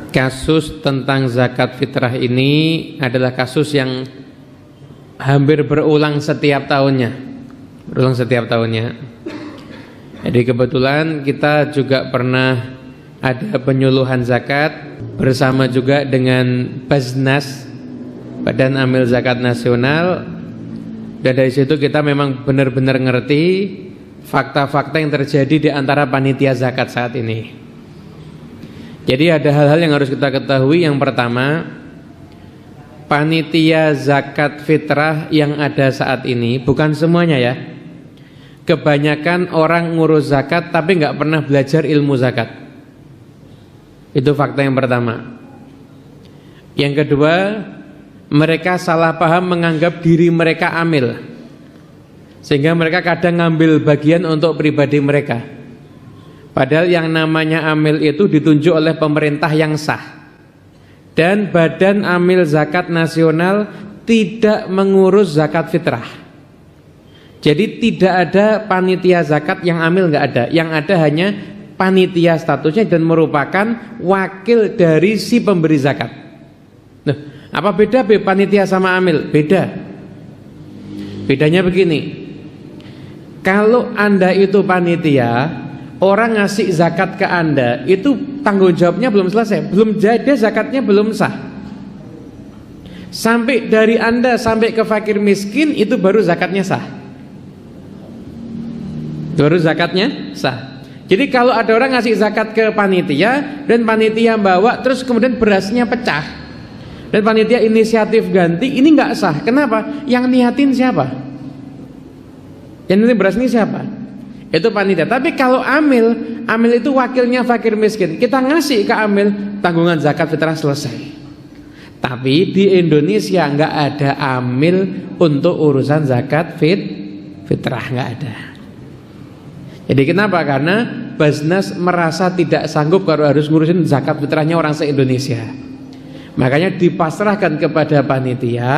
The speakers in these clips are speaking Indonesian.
kasus tentang zakat fitrah ini adalah kasus yang hampir berulang setiap tahunnya. Jadi kebetulan kita juga pernah ada penyuluhan zakat bersama juga dengan Baznas, Badan Amil Zakat Nasional. Dan dari situ kita memang benar-benar ngerti fakta-fakta yang terjadi di antara panitia zakat saat ini. Jadi ada hal-hal yang harus kita ketahui. Yang pertama, panitia zakat fitrah yang ada saat ini, bukan semuanya ya, kebanyakan orang ngurus zakat tapi nggak pernah belajar ilmu zakat. Itu fakta yang pertama. Yang kedua, mereka salah paham menganggap diri mereka amil, sehingga mereka kadang ngambil bagian untuk pribadi mereka. Padahal yang namanya amil itu ditunjuk oleh pemerintah yang sah. Dan Badan Amil Zakat Nasional tidak mengurus zakat fitrah. Jadi tidak ada panitia zakat yang amil, nggak ada. Yang ada hanya panitia statusnya dan merupakan wakil dari si pemberi zakat. Nah, apa beda panitia sama amil? Beda. Bedanya begini. Kalau Anda itu panitia, orang ngasih zakat ke Anda, itu tanggung jawabnya belum selesai, belum jadi, zakatnya belum sah. Sampai dari Anda sampai ke fakir miskin, itu baru zakatnya sah. Baru zakatnya sah. Jadi kalau ada orang ngasih zakat ke panitia dan panitia bawa terus kemudian berasnya pecah dan panitia inisiatif ganti, ini nggak sah. Kenapa? Yang niatin siapa? Yang niatin beras ini siapa? Itu panitia. Tapi kalau amil itu wakilnya fakir miskin. Kita ngasih ke amil, tanggungan zakat fitrah selesai. Tapi di Indonesia nggak ada amil untuk urusan zakat fitrah, nggak ada. Jadi kenapa? Karena Baznas merasa tidak sanggup kalau harus ngurusin zakat fitrahnya orang se-Indonesia. Makanya dipasrahkan kepada panitia.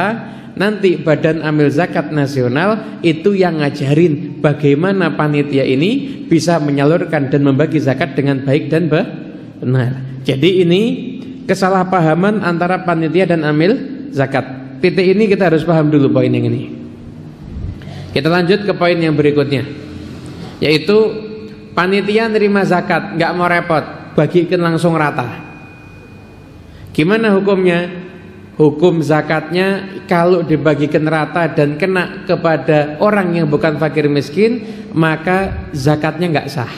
Nanti Badan Amil Zakat Nasional itu yang ngajarin bagaimana panitia ini bisa menyalurkan dan membagi zakat dengan baik dan benar. Jadi ini kesalahpahaman antara panitia dan amil zakat. Titik ini kita harus paham dulu poin yang ini. Kita lanjut ke poin yang berikutnya, yaitu panitia nerima zakat nggak mau repot, bagikan langsung rata. Gimana hukumnya? Hukum zakatnya kalau dibagikan rata dan kena kepada orang yang bukan fakir miskin, maka zakatnya nggak sah.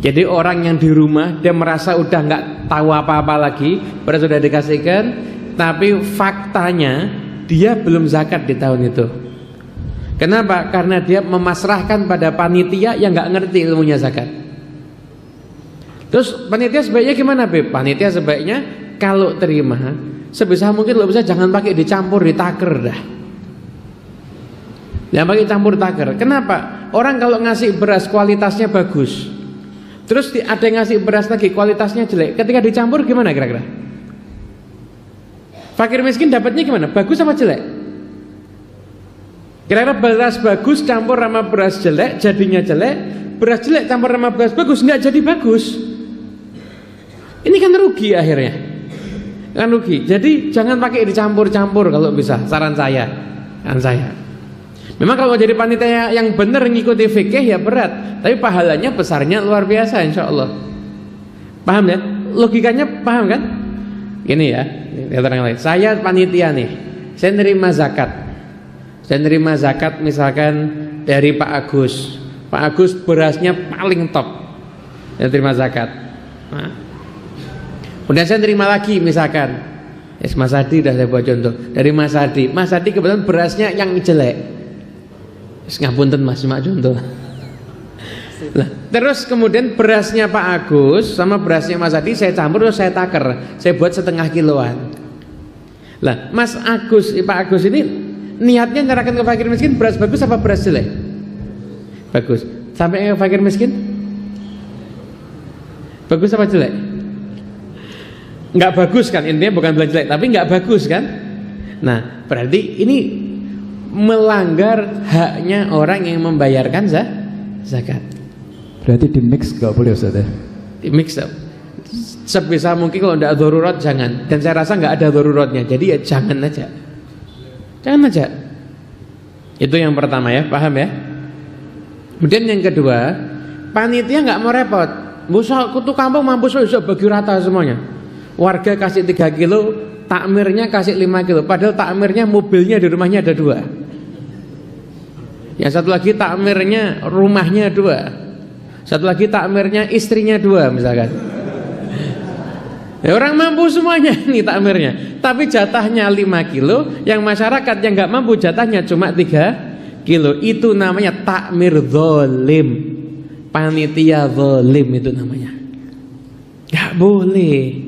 Jadi orang yang di rumah dia merasa udah nggak tahu apa-apa lagi, berarti sudah dikasihkan, tapi faktanya dia belum zakat di tahun itu. Kenapa? Karena dia memasrahkan pada panitia yang nggak ngerti ilmunya zakat. Terus panitia sebaiknya gimana, Beb? Panitia sebaiknya kalau terima, sebisa mungkin lo bisa jangan pakai dicampur, ditaker dah. Jangan pakai campur taker. Kenapa? Orang kalau ngasih beras kualitasnya bagus, terus ada yang ngasih beras lagi kualitasnya jelek, ketika dicampur gimana kira-kira? Fakir miskin dapatnya gimana? Bagus sama jelek? Kira-kira beras bagus campur sama beras jelek jadinya jelek, beras jelek campur sama beras bagus nggak jadi bagus. Ini kan rugi akhirnya. Kan rugi. Jadi jangan pakai dicampur-campur kalau bisa. Saran saya. Memang kalau jadi panitia yang benar ngikuti fikih ya berat, tapi pahalanya besarnya luar biasa insya Allah. Paham ya? Logikanya paham kan? Gini ya, yang lain. Saya panitia nih, saya nerima zakat. Saya nerima zakat misalkan dari Pak Agus. Pak Agus berasnya paling top. Saya terima zakat. Nah. Kemudian saya terima lagi misalkan Mas Hadi, dah saya buat contoh dari Mas Hadi. Mas Hadi kebetulan berasnya yang jelek. Ngapunten Mas, cuma contoh. Nah, terus kemudian berasnya Pak Agus sama berasnya Mas Hadi saya campur, terus saya taker, saya buat setengah kiloan. Lah, Mas Agus, Pak Agus ini niatnya nyerahkan ke fakir miskin beras bagus apa beras jelek? Bagus. Sampai ke fakir miskin? Bagus apa jelek? Enggak bagus kan, intinya bukan bilang jelek, tapi enggak bagus kan? Nah, berarti ini melanggar haknya orang yang membayarkan zakat. Berarti di mix nggak boleh Ustaz ya? Di mix up. Sebisa mungkin kalau tidak darurat jangan. Dan saya rasa nggak ada daruratnya. Jadi ya jangan aja. Jangan aja. Itu yang pertama ya, paham ya? Kemudian yang kedua, panitia nggak mau repot. Busa kutu kampung mampu bisa bagi rata semuanya. Warga kasih 3 kilo, takmirnya kasih 5 kilo. Padahal takmirnya mobilnya di rumahnya ada 2. Yang satu lagi takmirnya rumahnya 2. Satu lagi takmirnya istrinya 2 misalkan. Ya, orang mampu semuanya ini takmirnya. Tapi jatahnya 5 kilo. Yang masyarakat yang nggak mampu jatahnya cuma 3 kilo. Itu namanya takmir zalim. Panitia zalim itu namanya. Gak boleh.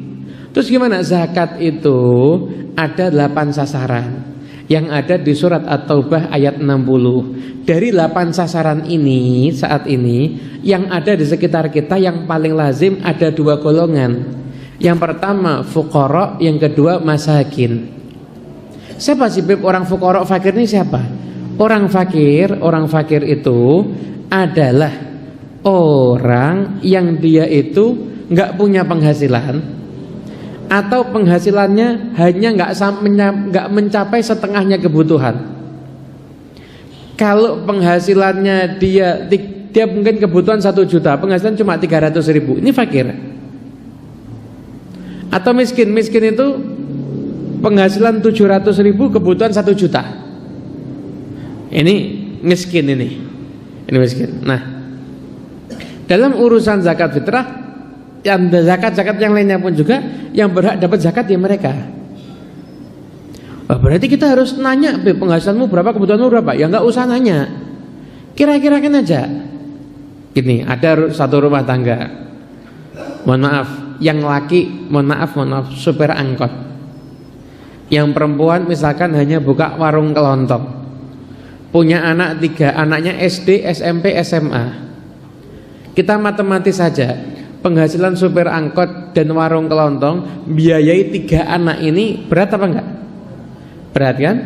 Terus gimana? Zakat itu ada 8 sasaran yang ada di surat At-Taubah ayat 60. Dari 8 sasaran ini saat ini yang ada di sekitar kita yang paling lazim ada 2 golongan. Yang pertama fuqara, yang kedua masakin. Siapa sih orang fuqara fakir ini siapa? Orang fakir itu adalah orang yang dia itu nggak punya penghasilan atau penghasilannya hanya nggak mencapai setengahnya kebutuhan. Kalau penghasilannya dia mungkin kebutuhan 1 juta, penghasilan cuma 300.000, ini fakir. Atau miskin itu penghasilan 700.000, kebutuhan 1 juta. Ini miskin ini miskin. Nah, dalam urusan zakat fitrah, yang zakat yang lainnya pun juga yang berhak dapat zakat ya mereka. Berarti kita harus nanya, penghasilanmu berapa, kebutuhanmu berapa? Ya nggak usah nanya, kira-kirakan aja. Gini, ada satu rumah tangga, mohon maaf, yang laki, mohon maaf, supir angkot. Yang perempuan misalkan hanya buka warung kelontong, punya anak 3, anaknya SD, SMP, SMA. Kita matematis saja, penghasilan supir angkot dan warung kelontong biayai 3 anak ini berat apa enggak? Berat kan?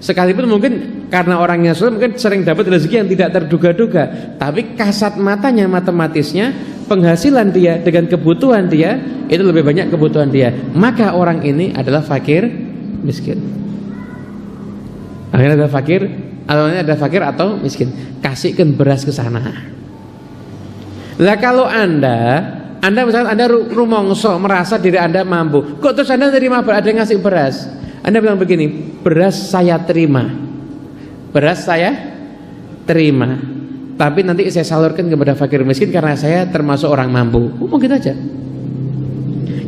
Sekalipun mungkin karena orangnya sulit mungkin sering dapat rezeki yang tidak terduga-duga, tapi kasat matanya matematisnya penghasilan dia dengan kebutuhan dia itu lebih banyak kebutuhan dia. Maka orang ini adalah fakir miskin. Akhirnya ada fakir atau miskin. Kasihkan beras ke sana. Lah kalau anda misalkan Anda rumongso merasa diri Anda mampu, kok terus Anda terima ada yang ngasih beras, Anda bilang begini, beras saya terima, tapi nanti saya salurkan kepada fakir miskin karena saya termasuk orang mampu. Mungkin aja.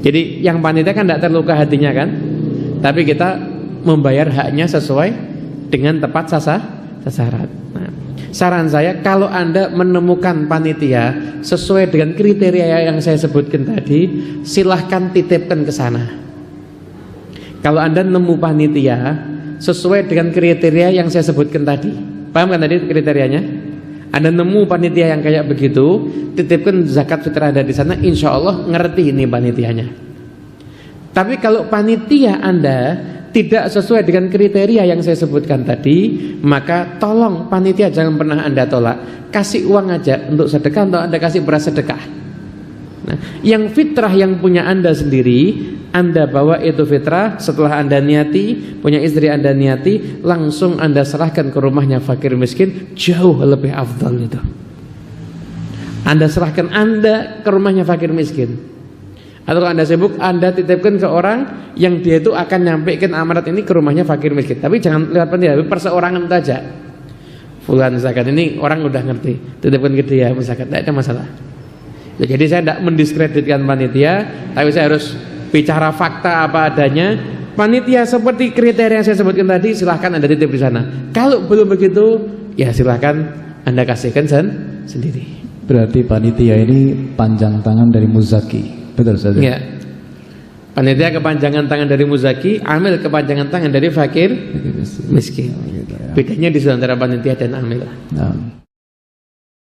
Jadi yang panitia kan tidak terluka hatinya kan, tapi kita membayar haknya sesuai dengan tepat sasaran. Nah, saran saya, kalau Anda menemukan panitia sesuai dengan kriteria yang saya sebutkan tadi, silahkan titipkan ke sana. Kalau Anda nemu panitia sesuai dengan kriteria yang saya sebutkan tadi, paham kan tadi kriterianya? Anda nemu panitia yang kayak begitu, titipkan zakat fitrah Anda di sana, insya Allah ngerti ini panitianya. Tapi kalau panitia Anda tidak sesuai dengan kriteria yang saya sebutkan tadi, maka tolong panitia jangan pernah Anda tolak. Kasih uang aja untuk sedekah, atau Anda kasih beras sedekah. Nah, yang fitrah yang punya Anda sendiri, Anda bawa itu fitrah. Setelah Anda niati, punya istri Anda niati, langsung Anda serahkan ke rumahnya fakir miskin, jauh lebih afdal itu. Anda serahkan Anda ke rumahnya fakir miskin. Atau kalau Anda sibuk, Anda titipkan ke orang yang dia itu akan nyampaikan amanat ini ke rumahnya fakir miskin. Tapi jangan lihat panitia, perseorangan saja. Fulan zakat ini orang udah ngerti, titipkan ke dia zakat, tidak ada masalah. Ya, jadi saya tidak mendiskreditkan panitia, tapi saya harus bicara fakta apa adanya. Panitia seperti kriteria yang saya sebutkan tadi, silahkan Anda titip di sana. Kalau belum begitu, ya silahkan Anda kasihkan sendiri. Berarti panitia ini panjang tangan dari muzaki. Betul saja. Ya. Panitia kepanjangan tangan dari muzaki, amil kepanjangan tangan dari fakir miskin. Bedanya di antara panitia dan amil. Nah.